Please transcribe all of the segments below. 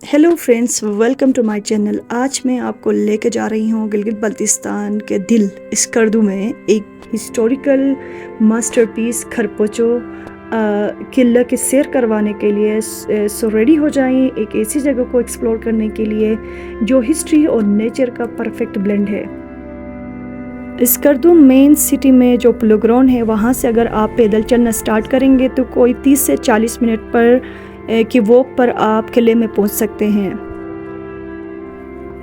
Hello friends, welcome to my channel. आज मैं आपको लेके जा रही हूँ गिलगित बल्तिस्तान के दिल स्कर्दू में एक हिस्टोरिकल मास्टरपीस खरपोचो किला की सैर करवाने के लिए। सो रेडी हो जाएं एक ऐसी जगह को एक्सप्लोर करने के लिए जो हिस्ट्री और नेचर का परफेक्ट ब्लेंड है। स्कर्दू मेन सिटी में जो प्लो ग्राउंड है वहाँ से अगर आप पैदल चलना स्टार्ट करेंगे तो कोई 30 से 40 मिनट पर की वॉक पर आप किले में पहुंच सकते हैं।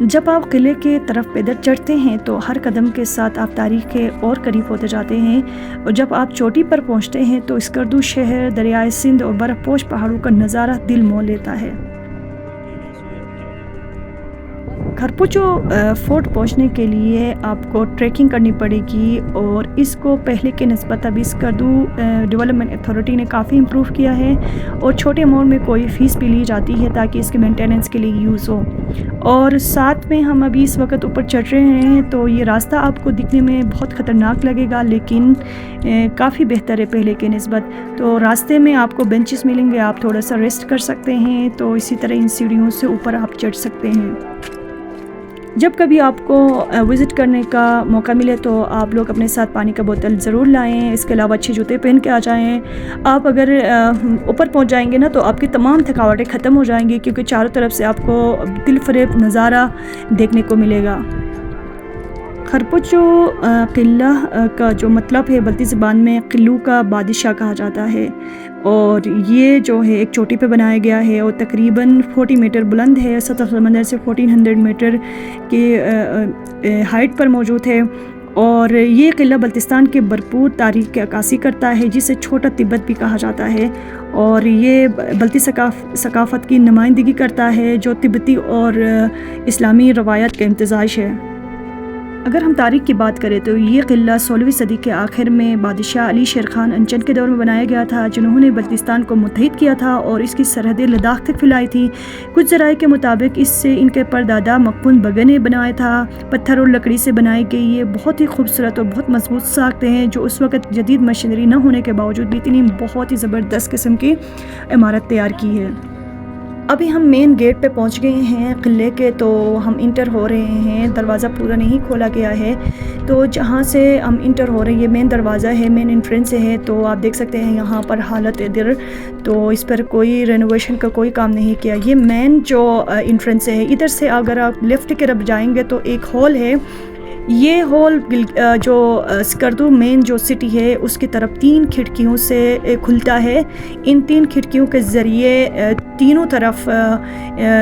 जब आप किले के तरफ पैदल चढ़ते हैं तो हर कदम के साथ आप तारीख के और करीब होते जाते हैं और जब आप चोटी पर पहुंचते हैं तो स्कर्दू शहर, दरियाए सिंध और बर्फपोश पहाड़ों का नज़ारा दिल मोह लेता है। खरपोचो फोर्ट पहुंचने के लिए आपको ट्रैकिंग करनी पड़ेगी और इसको पहले के निस्बत अभी स्कर्दू डेवलपमेंट अथॉरिटी ने काफ़ी इम्प्रूव किया है और छोटे अमाउंट में कोई फ़ीस भी ली जाती है ताकि इसके मेंटेनेंस के लिए यूज़ हो। और साथ में हम अभी इस वक्त ऊपर चढ़ रहे हैं तो ये रास्ता आपको दिखने में बहुत ख़तरनाक लगेगा लेकिन काफ़ी बेहतर है पहले के निस्बत। तो रास्ते में आपको बेंचेस मिलेंगे, आप थोड़ा सा रेस्ट कर सकते हैं। तो इसी तरह इन सीढ़ियों से ऊपर आप चढ़ सकते हैं। जब कभी आपको विज़िट करने का मौका मिले तो आप लोग अपने साथ पानी का बोतल ज़रूर लाएं। इसके अलावा अच्छे जूते पहन के आ जाएं। आप अगर ऊपर पहुंच जाएंगे ना तो आपकी तमाम थकावटें ख़त्म हो जाएंगी क्योंकि चारों तरफ से आपको दिलफरेब नज़ारा देखने को मिलेगा। खरपोचो किला का जो मतलब है बल्ती ज़बान में किल्लू का बादशाह कहा जाता है और ये जो है एक चोटी पे बनाया गया है और तकरीबन 40 मीटर बुलंद है। सतह समंदर से 1400 मीटर के हाइट पर मौजूद है और ये किला बल्तिस्तान के भरपूर तारीख की अक्कासी करता है जिसे छोटा तिब्बत भी कहा जाता है और ये बल्ती सकाफ़त की नुमाइंदगी करता है जो तिब्बती और इस्लामी रवायत का इम्तिज़ाज है। अगर हम तारीख की बात करें तो ये किला 16वीं सदी के आखिर में बादशाह अली शेर खान अंचन के दौर में बनाया गया था जिन्होंने बल्तिस्तान को मुत्तहिद किया था और इसकी सरहदें लद्दाख तक फैलाई थी। कुछ ज़राए के मुताबिक इससे इनके परदादा मकबून बगे ने बनाया था। पत्थर और लकड़ी से बनाई गई ये बहुत ही खूबसूरत और बहुत मजबूत साख्तें हैं जो उस वक्त जदीद मशीनरी न होने के बावजूद भी इतनी बहुत ही ज़बरदस्त किस्म की इमारत तैयार की है। अभी हम मेन गेट पे पहुंच गए हैं किले के, तो हम इंटर हो रहे हैं। दरवाज़ा पूरा नहीं खोला गया है तो जहाँ से हम इंटर हो रहे हैं ये मेन दरवाज़ा है, मेन एंट्रेंस है। तो आप देख सकते हैं यहाँ पर हालत इधर, तो इस पर कोई रेनोवेशन का कोई काम नहीं किया। ये मेन जो एंट्रेंस है, इधर से अगर आप लेफ़्ट की तरफ जाएंगे तो एक हॉल है। ये हॉल जो स्कर्दू मेन जो सिटी है उसकी तरफ 3 खिड़कियों से खुलता है। इन 3 खिड़कियों के ज़रिए तीनों तरफ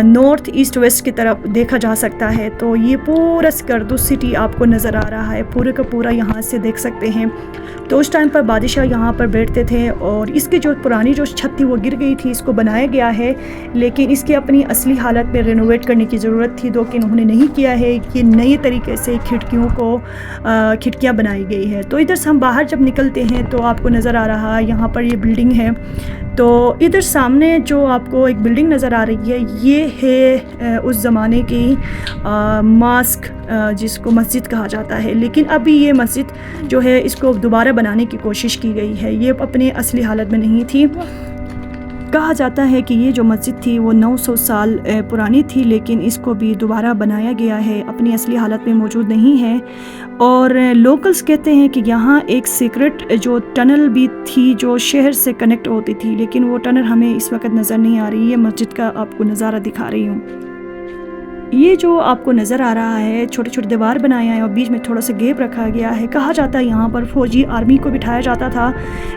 नॉर्थ ईस्ट वेस्ट की तरफ देखा जा सकता है। तो ये पूरा स्कर्दू सिटी आपको नज़र आ रहा है, पूरे का पूरा यहाँ से देख सकते हैं। तो उस टाइम पर बादशाह यहाँ पर बैठते थे और इसकी जो पुरानी जो छत थी वो गिर गई थी, इसको बनाया गया है लेकिन इसकी अपनी असली हालत में रेनोवेट करने की ज़रूरत थी जो कि उन्होंने नहीं किया है। कि नए तरीके से खिड़कियाँ बनाई गई है। तो इधर से हम बाहर जब निकलते हैं तो आपको नज़र आ रहा है यहाँ पर ये बिल्डिंग है। तो इधर सामने जो आपको एक बिल्डिंग नज़र आ रही है ये है उस ज़माने की मास्क जिसको मस्जिद कहा जाता है, लेकिन अभी ये मस्जिद जो है इसको दोबारा बनाने की कोशिश की गई है। ये अपने असली हालत में नहीं थी। कहा जाता है कि ये जो मस्जिद थी वो 900 साल पुरानी थी लेकिन इसको भी दोबारा बनाया गया है, अपनी असली हालत में मौजूद नहीं है। और लोकल्स कहते हैं कि यहाँ एक सीक्रेट जो टनल भी थी जो शहर से कनेक्ट होती थी, लेकिन वो टनल हमें इस वक्त नज़र नहीं आ रही है। मस्जिद का आपको नज़ारा दिखा रही हूँ। ये जो आपको नज़र आ रहा है छोटे छोटे दीवार बनाए हैं और बीच में थोड़ा सा गैप रखा गया है। कहा जाता है यहाँ पर फ़ौजी आर्मी को बिठाया जाता था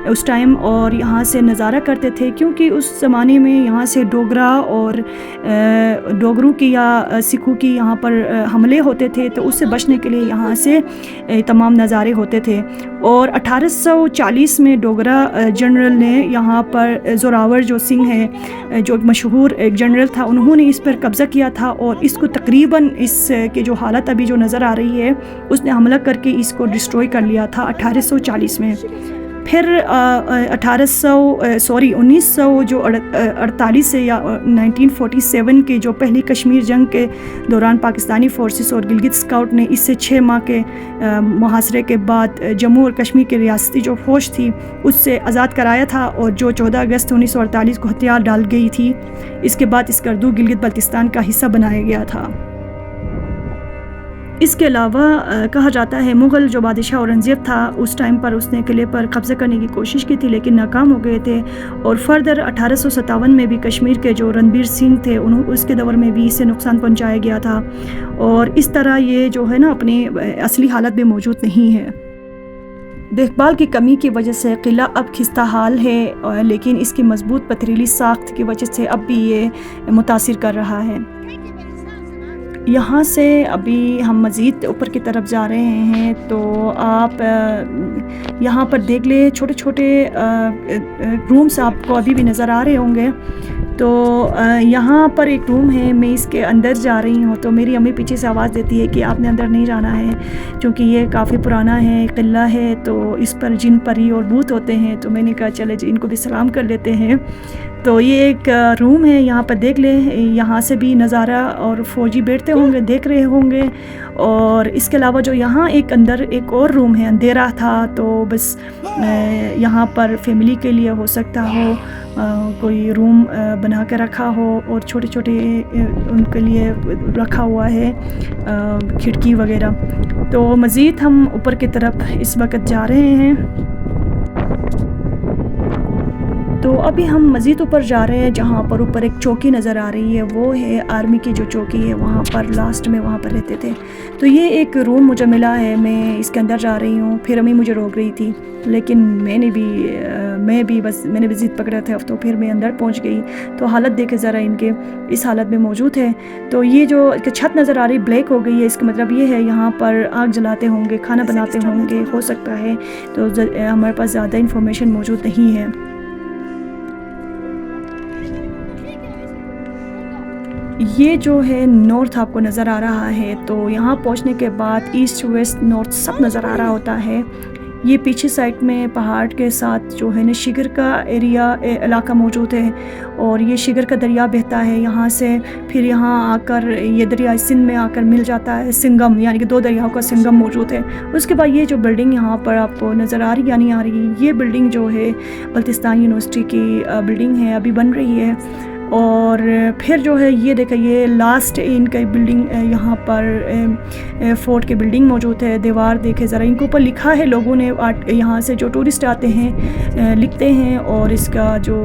उस टाइम और यहाँ से नज़ारा करते थे क्योंकि उस ज़माने में यहाँ से डोगरा और डोगरों की या सिखों की यहाँ पर हमले होते थे, तो उससे बचने के लिए यहाँ से तमाम नज़ारे होते थे। और 1840 में डोगरा जनरल ने यहाँ पर जोरावर जो सिंह है जो मशहूर एक जनरल था, उन्होंने इस पर कब्ज़ा किया था और इसको तकरीबन इसकी जो हालत अभी जो नज़र आ रही है उसने हमला करके इसको डिस्ट्रॉय कर लिया था 1840 में। پھر 1948 سے یا 1947 کے جو پہلی کشمیر جنگ کے دوران پاکستانی فورسز اور گلگت اسکاؤٹ نے اس سے 6 ماہ کے محاصرے کے بعد جموں اور کشمیر کی ریاستی جو فوج تھی اس سے آزاد کرایا تھا، اور جو 14 اگست 1948 کو ہتھیار ڈال گئی تھی، اس کے بعد اسکردو گلگت بلتستان کا حصہ بنایا گیا تھا۔ اس کے علاوہ کہا جاتا ہے مغل جو بادشاہ اورنگزیب تھا اس ٹائم پر اس نے قلعے پر قبضہ کرنے کی کوشش کی تھی لیکن ناکام ہو گئے تھے، اور فردر 1857 میں بھی کشمیر کے جو رنبیر سنگھ تھے اس کے دور میں بھی اسے نقصان پہنچایا گیا تھا، اور اس طرح یہ جو ہے نا اپنی اصلی حالت میں موجود نہیں ہے۔ دیکھ بھال کی کمی کی وجہ سے قلعہ اب خستہ حال ہے، لیکن اس کی مضبوط پتھریلی ساخت کی وجہ سے اب بھی یہ متاثر کر رہا ہے۔ یہاں سے ابھی ہم مزید اوپر کی طرف جا رہے ہیں تو آپ یہاں پر دیکھ لیں چھوٹے چھوٹے رومس آپ کو ابھی بھی نظر آ رہے ہوں گے۔ تو یہاں پر ایک روم ہے، میں اس کے اندر جا رہی ہوں تو میری امی پیچھے سے آواز دیتی ہے کہ آپ نے اندر نہیں جانا ہے کیونکہ یہ کافی پرانا ہے، قلعہ ہے، تو اس پر جن پری اور بھوت ہوتے ہیں۔ تو میں نے کہا چلے جی ان کو بھی سلام کر لیتے ہیں۔ تو یہ ایک روم ہے، یہاں پر دیکھ لیں، یہاں سے بھی نظارہ اور فوجی بیٹھتے ہوں گے، دیکھ رہے ہوں گے۔ اور اس کے علاوہ جو یہاں اندر ایک اور روم ہے، اندھیرا تھا تو بس یہاں پر فیملی کے لیے ہو سکتا ہو کوئی روم بنا کے رکھا ہو، اور چھوٹے چھوٹے ان کے لیے رکھا ہوا ہے کھڑکی وغیرہ۔ تو مزید ہم اوپر کی طرف اس وقت جا رہے ہیں۔ تو ابھی ہم مزید اوپر جا رہے ہیں جہاں پر اوپر ایک چوکی نظر آ رہی ہے، وہ ہے آرمی کی جو چوکی ہے، وہاں پر لاسٹ میں وہاں پر رہتے تھے۔ تو یہ ایک روم مجھے ملا ہے، میں اس کے اندر جا رہی ہوں، پھر امی مجھے روک رہی تھی لیکن میں نے بھی ضد پکڑا تھا، تو پھر میں اندر پہنچ گئی۔ تو حالت دیکھے ذرا ان کے، اس حالت میں موجود ہے۔ تو یہ جو چھت نظر آ رہی بلیک ہو گئی ہے، اس کا مطلب یہ ہے یہاں پر آگ جلاتے ہوں گے، کھانا بناتے ہوں گے، ہو سکتا ہے۔ تو ہمارے پاس زیادہ انفارمیشن موجود نہیں ہے۔ یہ جو ہے نارتھ آپ کو نظر آ رہا ہے، تو یہاں پہنچنے کے بعد ایسٹ ویسٹ نارتھ سب نظر آ رہا ہوتا ہے۔ یہ پیچھے سائڈ میں پہاڑ کے ساتھ جو ہے نا شگر کا علاقہ موجود ہے، اور یہ شگر کا دریا بہتا ہے یہاں سے، پھر یہاں آ کر یہ دریائے سندھ میں آ کر مل جاتا ہے سنگم، یعنی کہ 2 دریاؤں کا سنگم موجود ہے۔ اس کے بعد یہ جو بلڈنگ یہاں پر آپ کو نظر آ رہی یا نہیں آ رہی، یہ بلڈنگ جو ہے بلتستان یونیورسٹی کی بلڈنگ ہے، ابھی بن رہی ہے۔ اور پھر جو ہے یہ دیکھیں، یہ لاسٹ ان کا بلڈنگ یہاں پر فورٹ کی بلڈنگ موجود ہے۔ دیوار دیکھیں ذرا، ان کے اوپر لکھا ہے لوگوں نے، یہاں سے جو ٹورسٹ آتے ہیں لکھتے ہیں، اور اس کا جو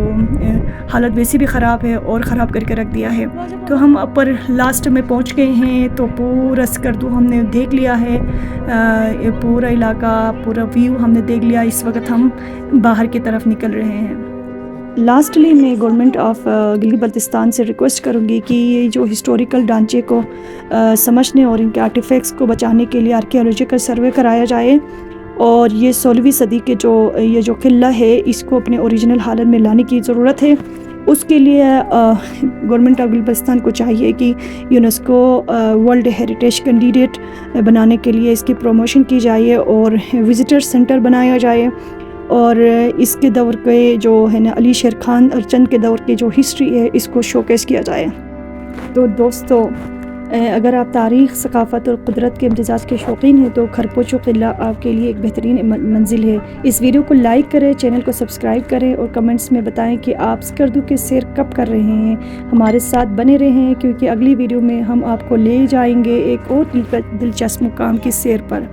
حالت ویسی بھی خراب ہے اور خراب کر کے رکھ دیا ہے۔ تو ہم اوپر لاسٹ میں پہنچ گئے ہیں، تو پورا اسکردو ہم نے دیکھ لیا ہے، پورا علاقہ، پورا ویو ہم نے دیکھ لیا۔ اس وقت ہم باہر کی طرف نکل رہے ہیں۔ لاسٹلی میں گورنمنٹ آف گلگت بلتستان سے ریکویسٹ کروں گی کہ یہ جو ہسٹوریکل ڈھانچے کو سمجھنے اور ان کے آرٹیفیکٹس کو بچانے کے لیے آرکیالوجیکل سروے کرایا جائے، اور یہ 16ویں صدی کے یہ جو قلعہ ہے اس کو اپنے اوریجنل حالت میں لانے کی ضرورت ہے۔ اس کے لیے گورنمنٹ آف گلگت بلتستان کو چاہیے کہ یونیسکو ورلڈ ہیریٹیج کینڈیڈیٹ بنانے کے لیے اس کی پروموشن کی جائے، اور وزٹر سینٹر بنایا جائے، اور اس کے دور کے جو ہے نا علی شیر خان اور چند کے دور کی جو ہسٹری ہے اس کو شوکیس کیا جائے۔ تو دوستو، اگر آپ تاریخ، ثقافت اور قدرت کے امتزاج کے شوقین ہیں تو کھرپوچو قلعہ آپ کے لیے ایک بہترین منزل ہے۔ اس ویڈیو کو لائک کریں، چینل کو سبسکرائب کریں، اور کمنٹس میں بتائیں کہ آپ اسکردو کے سیر کب کر رہے ہیں۔ ہمارے ساتھ بنے رہیں کیونکہ اگلی ویڈیو میں ہم آپ کو لے جائیں گے ایک اور دلچسپ مقام کی سیر پر۔